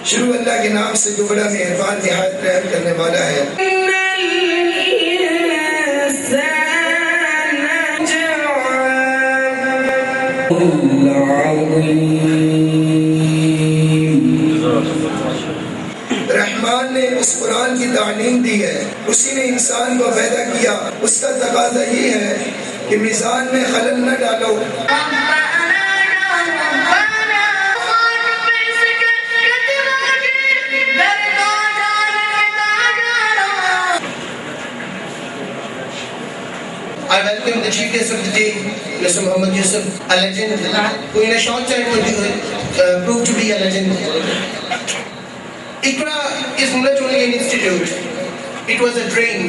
شروع اللہ کے نام سے جو بڑا مہربان نہایت رحم کرنے والا ہے۔ رحمان نے اس قرآن کی تعلیم دی ہے، اسی نے انسان کو پیدا کیا، اس کا تقاضا یہ ہے کہ میزان میں خلل نہ ڈالو۔ I welcome the chief guest of the day, Mr. Muhammad Yusuf, a legend who in a short time will prove to be a legend. Iqra is not only an institute, it was a dream,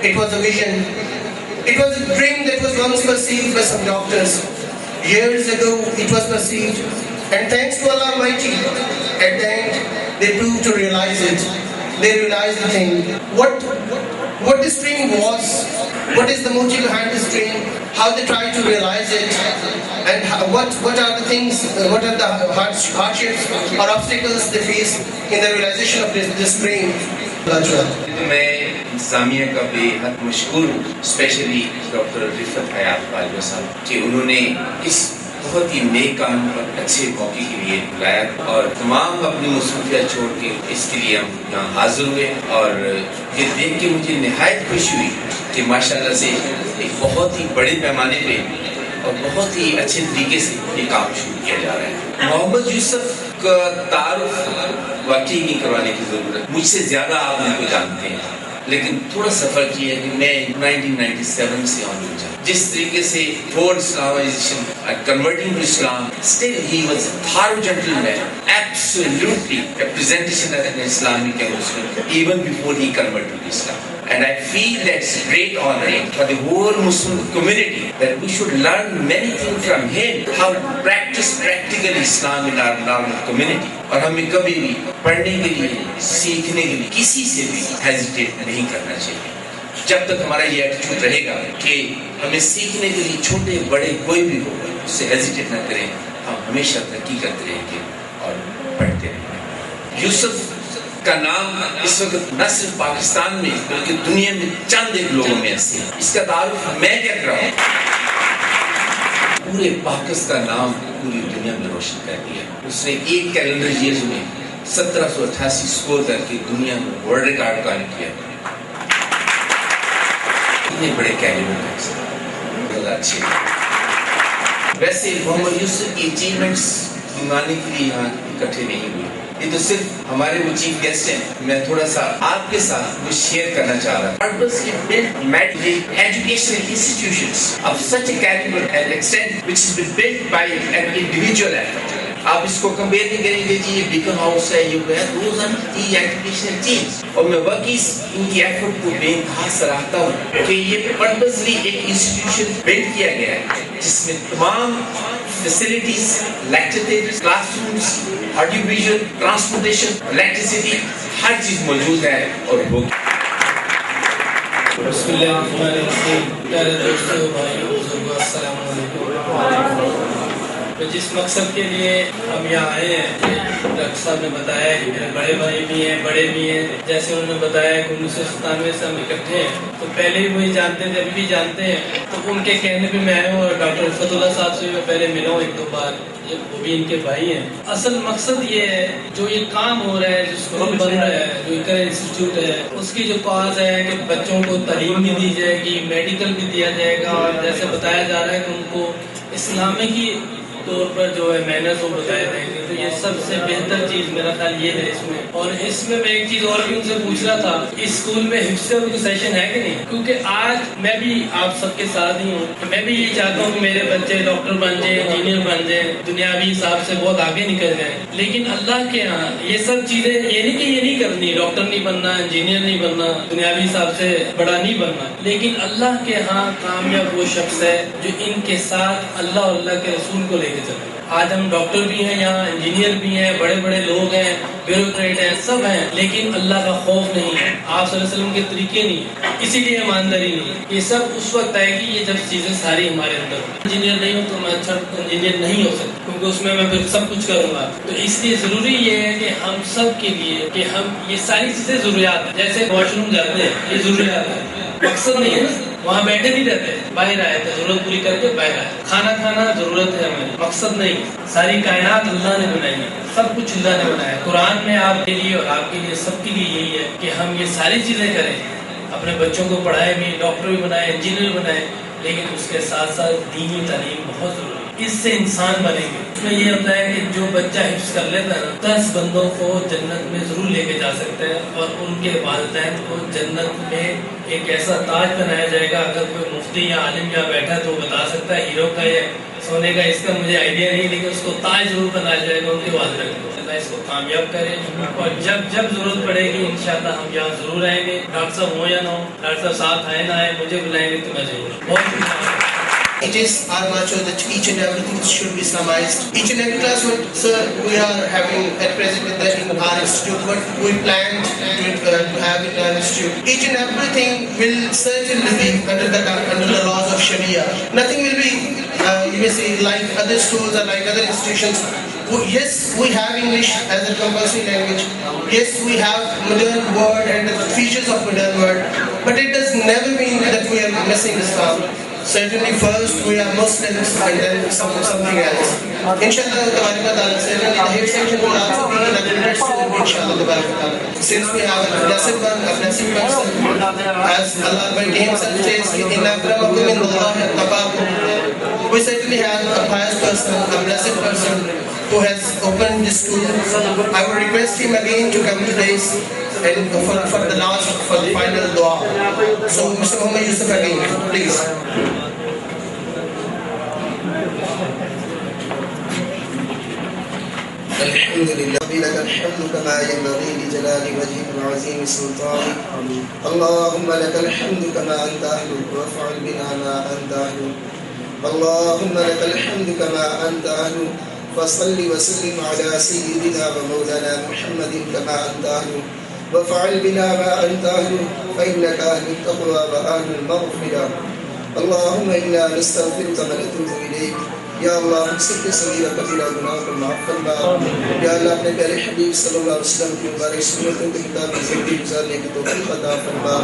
it was a vision, it was a dream that was once perceived by some doctors. Years ago it was perceived, and thanks to Allah Almighty, at the end they proved to realize it. They realized the thing. What this dream was, what is the motive behind this dream, how they try to realize it, and what are the things, what are the hardships or obstacles they face in the realization of this dream. میں انتظامیہ کا بے حد مشکور ہوں، especially doctor رفعت حیات پالوی صاحب کہ انہوں نے اس بہت ہی نیک کام پر اچھے موقع کے لیے بلایا اور تمام اپنی مصروفیات چھوڑ کے اس کے لیے ہم یہاں حاضر ہوئے، اور یہ دیکھ کے مجھے نہایت خوشی ہوئی کہ ماشاءاللہ سے ایک بہت ہی بڑے پیمانے پہ اور بہت ہی اچھے طریقے سے یہ کام شروع کیا جا رہا ہے۔ محمد یوسف کا تعارف واقعی نہیں کروانے کی ضرورت، مجھ سے زیادہ آپ ان کو جانتے ہیں، لیکن تھوڑا سفر کیا ہے کہ میں 1997 سے آن ہوں جس طریقے سے toward Islamization and converting to Islam, still he was a thorough gentleman, absolutely representation as an Islamic and Muslim even before he converted to Islam. And I feel that's great honor for the whole Muslim community that we should learn many things from him, how to practice practical Islam in our normal community. اور ہمیں کبھی بھی پڑھنے کے لیے سیکھنے کے لیے کسی سے بھی ہیزیٹیٹ نہیں کرنا چاہیے، جب تک ہمارا یہ ایٹیٹیوڈ رہے گا کہ ہمیں سیکھنے کے لیے چھوٹے بڑے کوئی بھی ہو اس سے ہیزیٹیٹ نہ کریں، ہم ہمیشہ ترقی کرتے رہیں گے اور پڑھتے رہیں گے۔ یوسف کا نام اس وقت نہ صرف پاکستان میں بلکہ دنیا میں چند ایک لوگوں میں ایسے ہیں، اس کا تعارف میں کیا کر رہا ہوں، پورے پاکستان کا نام پوری دنیا میں روشن کر دیا۔ اس نے ایک کیلنڈر ایئر میں 1788 سکور کر کے دنیا میں ورلڈ ریکارڈ قائم کیا۔ اتنے بڑے کیلنڈر بہت اچھے۔ ویسے محمد یوسف کی اچیومنٹس گنوانے کے لیے یہاں اکٹھے نہیں ہوئے، یہ تو صرف ہمارے وہ چیف گیسٹ ہیں، میں تھوڑا سا آپ کے ساتھ وہ شیئر کرنا چاہ رہا ہوں۔ Purposely built medical educational institutions of such a caliber and extent which has been built by an individual effort. آپ اس کو کمپیئر نہیں کریں گے جی یہ بیکن ہاؤس ہے یہ ہے، روز دی ایجوکیشنل چیز، اور میں واقعی ان کی ایفرٹ کو بے انتہا سراہتا ہوں کہ یہ پرپسلی ایک انسٹیٹیوشن بلڈ کیا گیا ہے جس میں تمام facilities, lecture theatres, class rooms, audio visual, transportation, electricity, ہر چیز موجود ہے اور ہوگی۔ بسم اللہ الرحمن الرحیم۔ پیارے دوستو، بھائیو، بزرگو، السلام علیکم۔ تو جس مقصد کے لیے ہم یہاں آئے ہیں، ڈاکٹر صاحب نے بتایا کہ میرے بڑے بھائی بھی ہیں، بڑے بھی ہیں، جیسے انہوں نے بتایا کہ 1997 سے ہم اکٹھے ہیں، تو پہلے بھی وہی جانتے تھے، ابھی بھی جانتے ہیں، تو ان کے کہنے پہ میں آیا ہوں، اور ڈاکٹر رفعت اللہ صاحب سے بھی میں پہلے ملا ہوں ایک دو بار، وہ بھی ان کے بھائی ہیں۔ اصل مقصد یہ ہے جو یہ کام ہو رہا ہے، جو اسکول بن رہا ہے، جو اقرا انسٹیٹیوٹ ہے، اس کی جو کاز ہے کہ بچوں کو تعلیم بھی دی جائے گی، میڈیکل بھی دیا جائے گا، اور جیسے بتایا جا رہا ہے کہ ان کو اسلامی طور پر جو ہے مینرز وہ بتائے جائیں گے، تو یہ سب سے بہتر چیز میرا خیال یہ ہے اس میں۔ اور اس میں ایک چیز اور بھی ان سے پوچھ رہا تھا، اس اسکول میں حفظ اردو سیشن ہے کہ نہیں؟ کیونکہ آج میں بھی آپ سب کے ساتھ ہی ہوں، میں بھی یہی چاہتا ہوں کہ میرے بچے ڈاکٹر بن جائیں، انجینئر بن جائیں، دنیاوی حساب سے بہت آگے نکل جائیں، لیکن اللہ کے ہاں یہ سب چیزیں یہ نہیں کہ یہ نہیں کرنی، ڈاکٹر نہیں بننا، انجینئر نہیں بننا، دنیاوی حساب سے بڑا نہیں بننا، لیکن اللہ کے ہاں کامیاب وہ شخص ہے جو ان کے ساتھ اللہ اور اللہ کے رسول کو لے کے چلیں. آج ہم ڈاکٹر بھی ہیں یہاں, انجینئر بھی ہیں, بڑے بڑے لوگ ہیں, بیوروکریٹ ہیں, سب ہیں, لیکن اللہ کا خوف نہیں ہے, آپ صلی اللہ علیہ وسلم کے طریقے نہیں ہیں, اسی لیے ایمانداری نہیں ہے. یہ سب اس وقت آئے گی یہ جب چیزیں ساری ہمارے اندر ہوں. انجینئر نہیں ہوں تو میں اچھا انجینئر نہیں ہو سکتا, کیونکہ اس میں پھر سب کچھ کروں گا. تو اس لیے ضروری یہ ہے کہ ہم سب کے لیے کہ ہم یہ ساری چیزیں ضروریات ہیں. جیسے واش روم جاتے ہیں, یہ ضروریات ہے, مقصد نہیں ہے, وہاں بیٹھے نہیں رہتے, باہر آئے تو ضرورت پوری کر کے باہر آئے. کھانا کھانا ضرورت ہے ہماری, مقصد نہیں. ساری کائنات اللہ نے بنائی ہے, سب کچھ اللہ نے بنایا ہے. قرآن میں آپ کے لیے اور آپ کے لیے سب کے لیے یہی ہے کہ ہم یہ ساری چیزیں کریں, اپنے بچوں کو پڑھائے بھی, ڈاکٹر بھی بنائے, انجینئر بنائے, لیکن اس کے ساتھ ساتھ دینی تعلیم بہت ضروری ہے. اس سے انسان بنیں گے. اس میں یہ ہوتا ہے کہ جو بچہ حفظ کر لیتا ہے 10 بندوں کو جنت میں ضرور لے کے جا سکتا ہے, اور ان کے والدین کو جنت میں ایک ایسا تاج بنایا جائے گا. اگر کوئی مفتی یا عالم یہاں بیٹھا تو وہ بتا سکتا ہے ہیرو کا یا سونے کا, اس کا مجھے آئیڈیا نہیں, لیکن اس کو تاج ضرور بنایا جائے گا ان کے والدین کو. اللہ اس کو کامیاب کرے, اور جب ضرورت پڑے گی انشاءاللہ ہم یہاں ضرور آئیں گے. ڈاکٹر صاحب ہوں یا نہ ہوں, ڈاکٹر صاحب ساتھ آئے نہ آئے, مجھے بلائیں گے تو میں ضرور. بہت It is our mantra that each and everything should be Islamized. Each and every class, sir, we are having at present in our institute, what we planned to have in our institute. Each and everything will certainly be under the laws of Sharia. Nothing will be, you may say, like other schools or like other institutions. Yes, we have English as a compulsory language. Yes, we have modern word and the features of modern word. But it does never mean that we are missing Islam. Certainly first we are Muslims and then something else. Inshallah tabaraka ta'ala, certainly the hate section will also be inaugurated soon, inshallah tabaraka ta'ala. Since we have a blessed person, as Allah Almighty Himself says, inna akramakum indallahi atqakum. We certainly have a pious person, a blessed person who has opened this school. I would request him again to come to this and for the final dua. So Mr. Muhammad Yusuf again, please. الحمد لله لك الحمد كما ينبغي لجلال وجهك وعظيم سلطانك. اللهم لك الحمد كما أنت أهل وافعل بنا ما أنت أهل. اللهم لك الحمد كما أنت أهل فصل وسلم على سيدنا ومولانا محمد كما أنت أهل وافعل بنا ما أنت أهل فإنك أهل التقوى وأهل المغفرة. اللهم إنا نستغفرك ونتوب إليك. یا اللہ ہم سب کے صغیرہ کبیرہ گناہ کو معاف فرما. یا اللہ اپنے پیارے حبیب صلی اللہ علیہ وسلم کی مبارک سنتوں کی کتاب کی زندگی گزارنے کی توفیق عطا فرما.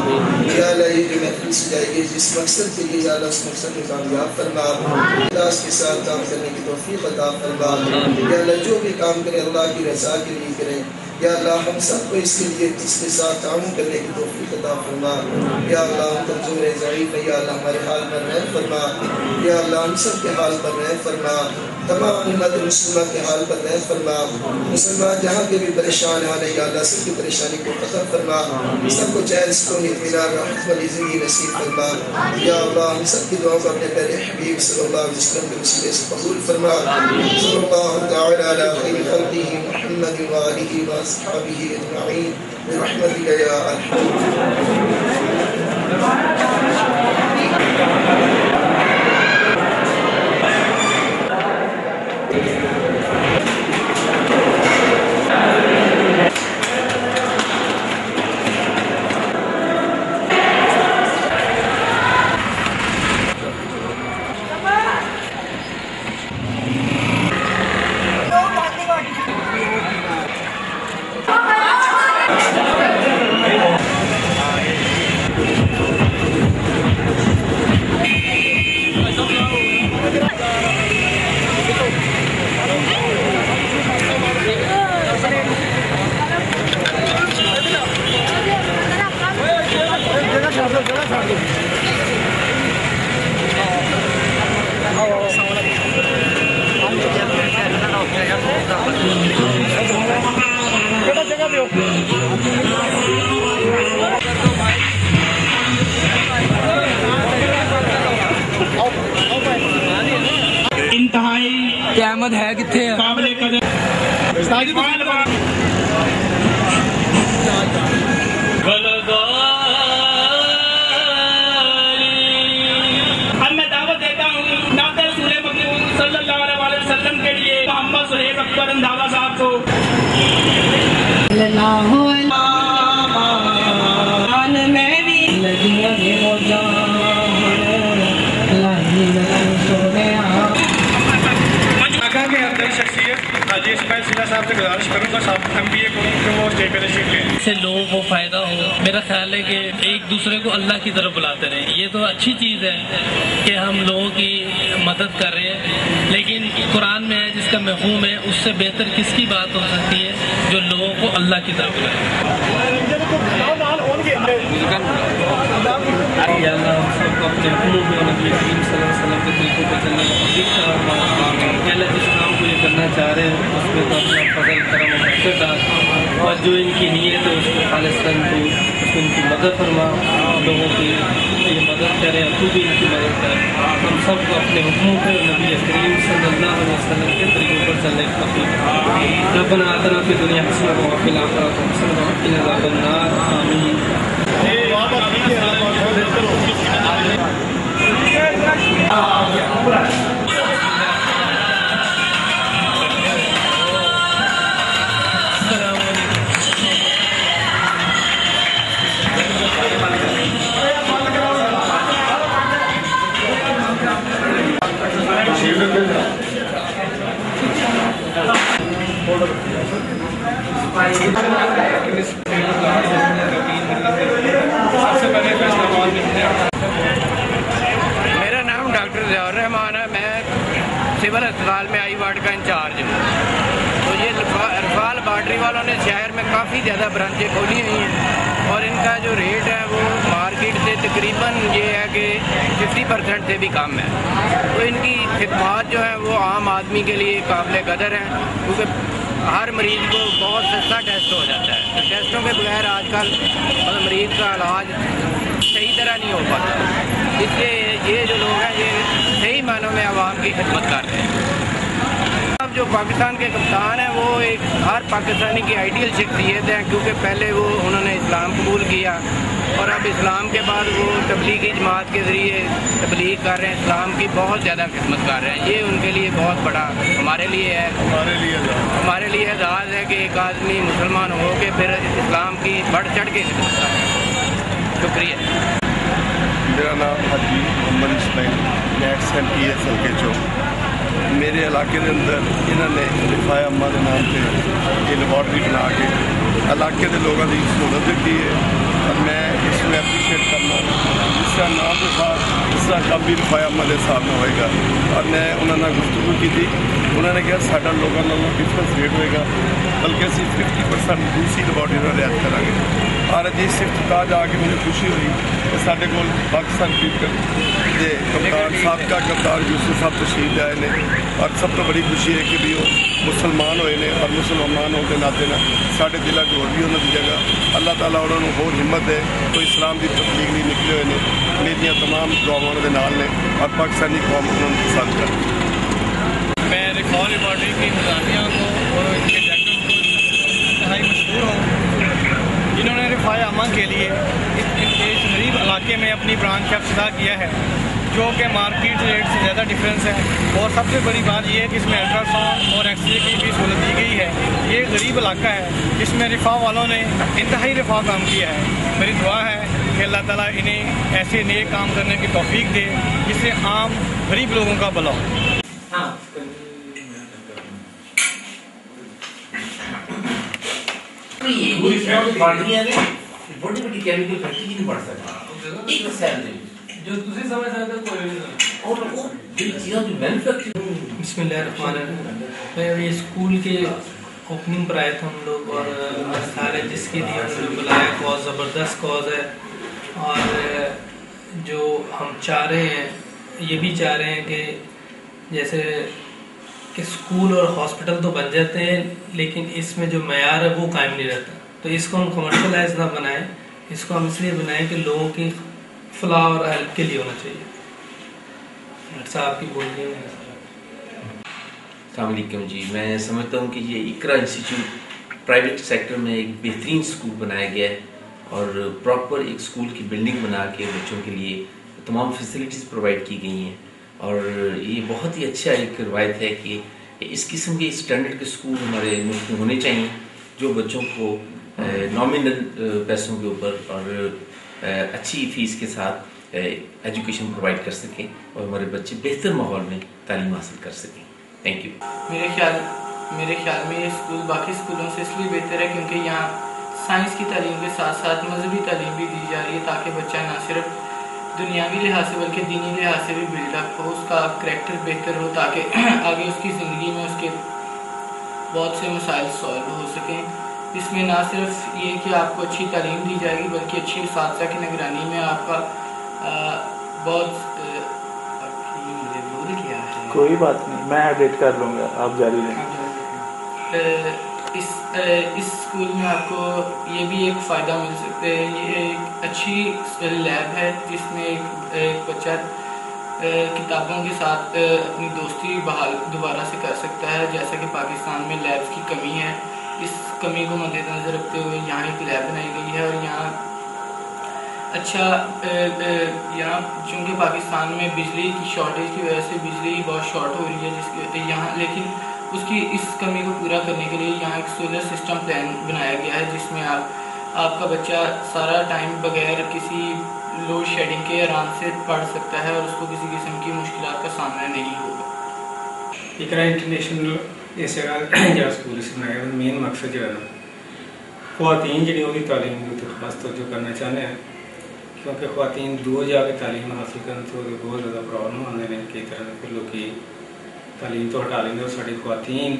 یا اللہ یہ جو محفل سجائے گی جس مقصد کے لیے یا اللہ اس مقصد میں کامیاب فرما. اخلاص کے ساتھ کام کرنے کی توفیق عطا فرما. یا اللہ جو بھی کام کرے اللہ کی رضا کے لیے کرے. یا اللہ ہم سب کو اس کے لیے اس کے ساتھ تعاون کرنے کی توفیق عطا فرما. یا اللہ ہم کمزور ضعیف ہیں, یا اللہ ہمارے حال پر رحم فرما. یا اللہ ہم سب کے حال پر رحم فرما. تمام امت مسلمہ کے حال پر رحم فرما. مسلمان جہاں کے بھی پریشان حال ہے یا اللہ سب کی پریشانی کو ختم فرما. سب کو چین سکون اطمینان راحت والی زندگی نصیب فرما. یا اللہ ہم سب کی دعاؤں کو اپنے پیارے حبیب صلی اللہ علیہ وسلم کے وسیلے سے قبول فرما. صلی اللہ تعالی علی خیر خلقہ محمد وآلہ واصحابہ اجمعین برحمتک یا ارحم. انتہائی قیامت ہے کتنے قابل قدر اب میں دعوت دیتا ہوں نعت رسول مکرم صلی اللہ علیہ وسلم حاجی اسماعیل سیدھا صاحب سے گزارش کروں گا صاحب MBA کو کہ وہ اسٹیج پہ تشریف لیں. اس سے لوگوں کو فائدہ ہو. میرا خیال ہے کہ ایک دوسرے کو اللہ کی طرف بلاتے رہیں. یہ تو اچھی چیز ہے کہ ہم لوگوں کی مدد کر رہے ہیں، لیکن قرآن میں ہے جس کا مفہوم ہے اس سے بہتر کس کی بات ہو سکتی ہے جو لوگوں کو اللہ کی طرف بلائے. اللہ ہم سب کو اپنے حکموں پہ نبی کریم صلی اللہ علیہ وسلم کے طریقوں پہ چلنے کا توفیق عطا. اللہ جس کام کو یہ کرنا چاہ رہے ہیں اس میں تو اپنا فضل کرم و برکت ڈال، اور جو ان کی نیت ہے اس کو خالصتاً تو اس میں ان کی مدد فرما. لوگوں کی یہ مدد کریں اور تو بھی ان کی مدد کریں. ہم سب کو اپنے حکموں پہ نبی کریم صلی اللہ علیہ وسلم کے طریقوں پر چلنے کا توفیق. ربنا آتنا فی الدنیا حسنۃ وفی الآخرۃ حسنۃ وقنا عذاب النار. آمین. میرا نام ڈاکٹر ضیاء الرحمان ہے. میں سول اسپتال میں آئی وارڈ کا انچارج ہوں. تو یہ رفال باٹری والوں نے شہر میں کافی زیادہ برانچیں کھولی ہوئی ہیں، اور ان کا جو ریٹ ہے وہ مارکیٹ سے تقریباً یہ ہے کہ 50% سے بھی کم ہے. تو ان کی خدمات جو ہیں وہ عام آدمی کے لیے قابل قدر ہیں، کیونکہ ہر مریض کو بہت سستا ٹیسٹ ہو جاتا ہے. تو ٹیسٹوں کے بغیر آج کل مریض کا علاج صحیح طرح نہیں ہو پاتا. اس لیے یہ جو لوگ ہیں یہ صحیح معنوں میں عوام کی خدمت کر رہے ہیں. اب جو پاکستان کے کپتان ہیں وہ ایک ہر پاکستانی کی آئیڈیل شخصیت ہیں، کیونکہ پہلے انہوں نے اسلام قبول کیا، اور اب اسلام کے بعد وہ تبلیغی جماعت کے ذریعے تبلیغ کر رہے ہیں، اسلام کی بہت زیادہ خدمت کر رہے ہیں. یہ ان کے لیے بہت بڑا ہمارے لیے اعزاز ہے کہ ایک آدمی مسلمان ہو کے پھر اسلام کی بڑھ چڑھ کے خدمت کر رہے ہیں. شکریہ. میرا نام حاجی محمد اسماعیل، نیٹس MPS ہلکے چوک. میرے علاقے کے اندر انہوں نے رفاع عامہ کے نام سے یہ لیبارٹری بنا کے علاقے کے لوگوں کی سہولت دیتی ہے، اور میں اس میں اپریشیٹ کرنا. جس کا نام کے ساتھ اس کا کام بھی رفاع عامہ کے حساب میں ہوئے گا. اور میں انہوں نے گفتگو کی تھی، انہوں نے کہا ساڈا لوگوں کا ڈفرینس ریٹ ہوئے گا، بلکہ اسی 50% دوسری لیبارٹری میں رعایت کریں گے. اور جس افتتاح جا کے مجھے خوشی ہوئی کہ سارے کو پاکستان کرکٹ کے کپتان سابقہ کپتان یوسف صاحب تشریف آئے نے. اور سب تو بڑی خوشی ہے کہ بھی وہ مسلمان ہوئے نے، اور مسلمان ہونے کے ناطے نہ سارے دلوں کو بھی انہوں کی جگہ اللہ تعالیٰ انہوں نے اور ہمت ہے تو اسلام کی تبلیغ لیے نکلے ہوئے ہیں. میری تمام دعاؤں کے نال نے اور پاکستانی قوم انہوں نے پسند کر. میں رفاع لیبارٹری کی نظامیہ کو اور ان کے ڈاکٹر کو انتہائی مشہور ہوں، جنہوں نے رفاع عامہ کے لیے اس غریب علاقے میں اپنی برانچ کا افتتاح کیا ہے، جو کہ مارکیٹ ریٹ سے زیادہ ڈفرینس ہے. اور سب سے بڑی بات یہ ہے کہ اس میں الٹرا ساؤنڈ اور ایکس رے کی بھی سہولت دی گئی ہے. یہ غریب علاقہ ہے جس میں رفاع والوں نے انتہائی رفاع کام کیا ہے. میری دعا ہے کہ اللہ تعالیٰ انہیں ایسے نیک کام کرنے کی توفیق دے جس سے عام غریب لوگوں کا بھلا ہو. بسم اللہ الرحمن الرحیم. میں ابھی اسکول کے اوپننگ پر آئے تھے ہم لوگ، اور خیال ہے جس کے لیے ہم نے بلایا کاز زبردست کاز ہے. اور جو ہم چاہ رہے ہیں یہ بھی چاہ رہے ہیں کہ جیسے کہ اسکول اور ہاسپٹل تو بن جاتے ہیں لیکن اس میں جو معیار ہے وہ قائم نہیں رہتا. تو اس کو ہم کمرشلائز نہ بنائیں، اس کو ہم اس لیے بنائیں کہ لوگوں کی فلاح اور ہیلپ کے لیے ہونا چاہیے. ڈاکٹر صاحب کی بول رہی ہیں. السلام علیکم جی. میں سمجھتا ہوں کہ یہ اقرا انسٹیٹیوٹ پرائیویٹ سیکٹر میں ایک بہترین اسکول بنایا گیا ہے، اور پراپر ایک اسکول کی بلڈنگ بنا کے بچوں کے لیے تمام فیسلٹیز پرووائڈ کی گئی ہیں. اور یہ بہت ہی اچھا ایک روایت ہے کہ اس قسم کے اسٹینڈرڈ کے اسکول ہمارے ملک میں ہونے چاہیے جو بچوں کو نامنل پیسوں کے اوپر اور اچھی فیس کے ساتھ ایجوکیشن پرووائڈ کر سکیں اور ہمارے بچے بہتر ماحول میں تعلیم حاصل کر سکیں. Thank you. میرے خیال میں یہ اسکول باقی اسکولوں سے اس لیے بہتر ہے کیونکہ یہاں سائنس کی تعلیم کے ساتھ ساتھ مذہبی تعلیم بھی دی جا رہی ہے تاکہ بچہ نہ صرف دنیاوی لحاظ سے بلکہ دینی لحاظ سے بھی بلڈ اپ ہو، اس کا کریکٹر بہتر ہو تاکہ آگے اس کی زندگی میں اس کے بہت سے مسائل سالو ہو سکیں. اس میں نہ صرف یہ کہ آپ کو اچھی تعلیم دی جائے گی بلکہ اچھی اساتذہ کی نگرانی میں آپ کا بہت کوئی بات نہیں، میں ایڈٹ کر لوں گا، آپ جاری رہیں. اس اسکول میں آپ کو یہ بھی ایک فائدہ مل سکتا ہے. یہ ایک اچھی لیب ہے جس میں ایک بچہ کتابوں کے ساتھ اپنی دوستی بحال دوبارہ سے کر سکتا ہے. جیسا کہ پاکستان میں لیبس کی کمی ہے، اس کمی کو مد نظر رکھتے ہوئے یہاں ایک لیب بنائی گئی ہے. اور یہاں یہاں چونکہ پاکستان میں بجلی کی شارٹیج کی وجہ سے بجلی بہت شارٹ ہو رہی ہے جس کی یہاں، لیکن اس کمی کو پورا کرنے کے لیے یہاں ایک سولر سسٹم پلان بنایا گیا ہے جس میں آپ کا بچہ سارا ٹائم بغیر کسی لوڈ شیڈنگ کے آرام سے پڑھ سکتا ہے اور اس کو کسی قسم کی مشکلات کا سامنا نہیں ہوگا. اقرا انٹرنیشنل اس جگہ جو اسکول اس بنایا مین مقصد جو ہے نا خواتین جی وہ تعلیم کی خاص توجہ کرنا چاہتے ہیں کیونکہ خواتین دور جا کے تعلیم حاصل کرنے تو بہت زیادہ پرابلم آتے ہیں. کئی طرح کے لوگ تعلیم تو ہٹا لیں گے اور ساری خواتین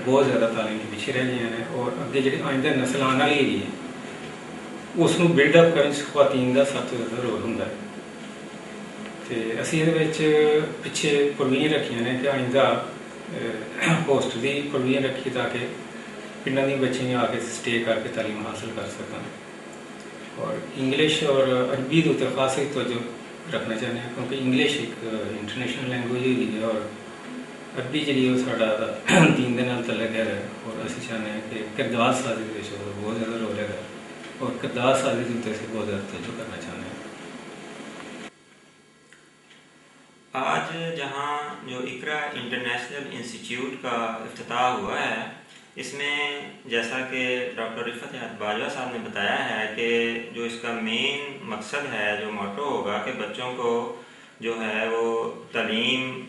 بہت زیادہ تعلیم کے پیچھے رہ گئی ہیں اور اگے جی آئندہ نسل آنے والی ہے اس کو بلڈ اپ کرنے خواتین کا سب سے زیادہ رول ہوتا ہے. تو اسی یہ پیچھے پرویژن رکھیاں نے کہ آئندہ ہوسٹل کی پروویژن رکھی تاکہ پنڈوں کے بچے آ کے اسٹے کر کے تعلیم حاصل کر سکیں. اور انگلش اور عربی کے اتنے خاص توجہ رکھنا چاہتے ہیں کیونکہ انگلش ایک انٹرنیشنل لینگویج ہوئی ہے اور عربی جی وہ سا دین کے تعلق ہے اور اسی چاہتے ہیں کہ کردار سازی کے بہت زیادہ رول ہے اور کردار سازی کے اتنے سے بہت زیادہ توجہ کرنا چاہتے ہیں. آج جہاں جو اقرا انٹرنیشنل انسٹیٹیوٹ کا افتتاح ہوا ہے اس میں جیسا کہ ڈاکٹر رفت حیات باجوہ صاحب نے بتایا ہے کہ جو اس کا مین مقصد ہے جو موٹو ہوگا کہ بچوں کو جو ہے وہ تعلیم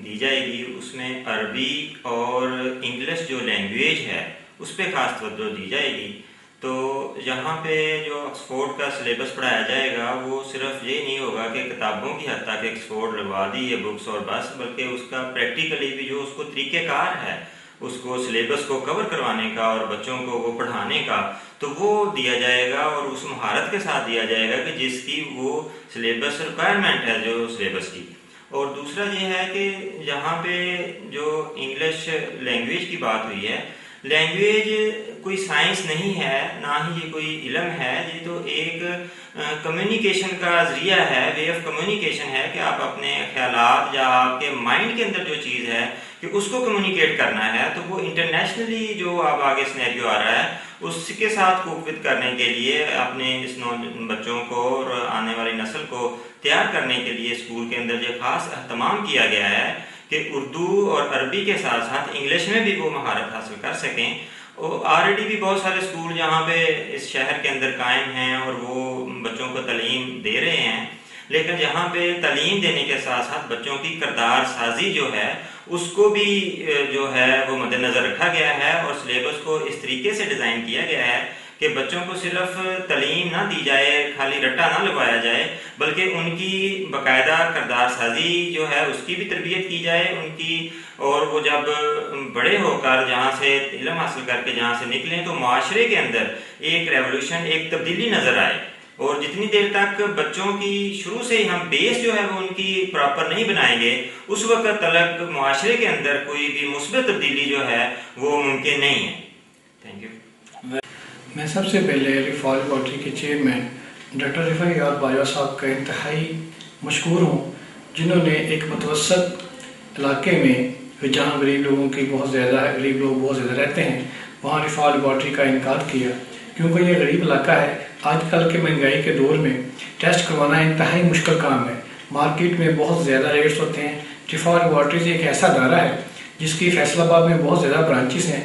دی جائے گی اس میں عربی اور انگلش جو لینگویج ہے اس پہ خاص توجہ دی جائے گی. تو یہاں پہ جو آکسفورڈ کا سلیبس پڑھایا جائے گا وہ صرف یہ نہیں ہوگا کہ کتابوں کی حد تک آکسفورڈ لگوا دی یا بکس اور بس، بلکہ اس کا پریکٹیکلی بھی جو اس کو طریقہ کار ہے اس کو سلیبس کو کور کروانے کا اور بچوں کو وہ پڑھانے کا تو وہ دیا جائے گا اور اس مہارت کے ساتھ دیا جائے گا کہ جس کی وہ سلیبس ریکوائرمنٹ ہے جو سلیبس کی. اور دوسرا یہ ہے کہ یہاں پہ جو انگلش لینگویج کی بات ہوئی ہے، لینگویج کوئی سائنس نہیں ہے نہ ہی یہ کوئی علم ہے، یہ تو ایک کمیونیکیشن کا ذریعہ ہے، وے آف کمیونیکیشن ہے کہ آپ اپنے خیالات یا آپ کے مائنڈ کے اندر جو چیز ہے کہ اس کو کمیونیکیٹ کرنا ہے. تو وہ انٹرنیشنلی جو اب آگے سینیریو آ رہا ہے اس کے ساتھ کوپوت کرنے کے لیے اپنے اس بچوں کو اور آنے والی نسل کو تیار کرنے کے لیے اسکول کے اندر یہ خاص اہتمام کیا گیا ہے کہ اردو اور عربی کے ساتھ ساتھ انگلش میں بھی وہ مہارت حاصل کر سکیں. اور آلریڈی بھی بہت سارے اسکول جہاں پہ اس شہر کے اندر قائم ہیں اور وہ بچوں کو تعلیم دے رہے ہیں، لیکن جہاں پہ تعلیم دینے کے ساتھ ساتھ بچوں کی کردار سازی جو ہے اس کو بھی جو ہے وہ مد نظر رکھا گیا ہے اور سلیبس کو اس طریقے سے ڈیزائن کیا گیا ہے کہ بچوں کو صرف تعلیم نہ دی جائے، خالی رٹا نہ لگوایا جائے، بلکہ ان کی باقاعدہ کردار سازی جو ہے اس کی بھی تربیت کی جائے ان کی. اور وہ جب بڑے ہو کر جہاں سے علم حاصل کر کے جہاں سے نکلیں تو معاشرے کے اندر ایک ریولوشن، ایک تبدیلی نظر آئے. اور جتنی دیر تک بچوں کی شروع سے ہی ہم بیس جو ہے وہ ان کی پراپر نہیں بنائیں گے اس وقت تلک معاشرے کے اندر کوئی بھی مثبت تبدیلی جو ہے وہ ممکن نہیں ہے. Thank you. میں سب سے پہلے رفاع لیبارٹری کے چیئرمین ڈاکٹر رفت حیات باجوہ صاحب کا انتہائی مشکور ہوں جنہوں نے ایک متوسط علاقے میں جہاں غریب لوگوں کی غریب لوگ بہت زیادہ رہتے ہیں وہاں رفاع لیبارٹری کا انعقاد کیا، کیونکہ یہ غریب علاقہ ہے. آج کل کے مہنگائی کے دور میں ٹیسٹ کروانا انتہائی مشکل کام ہے، مارکیٹ میں بہت زیادہ ریٹس ہوتے ہیں. رفاع لیبارٹریز ایک ایسا ادارہ ہے جس کی فیصل آباد میں بہت زیادہ برانچز ہیں.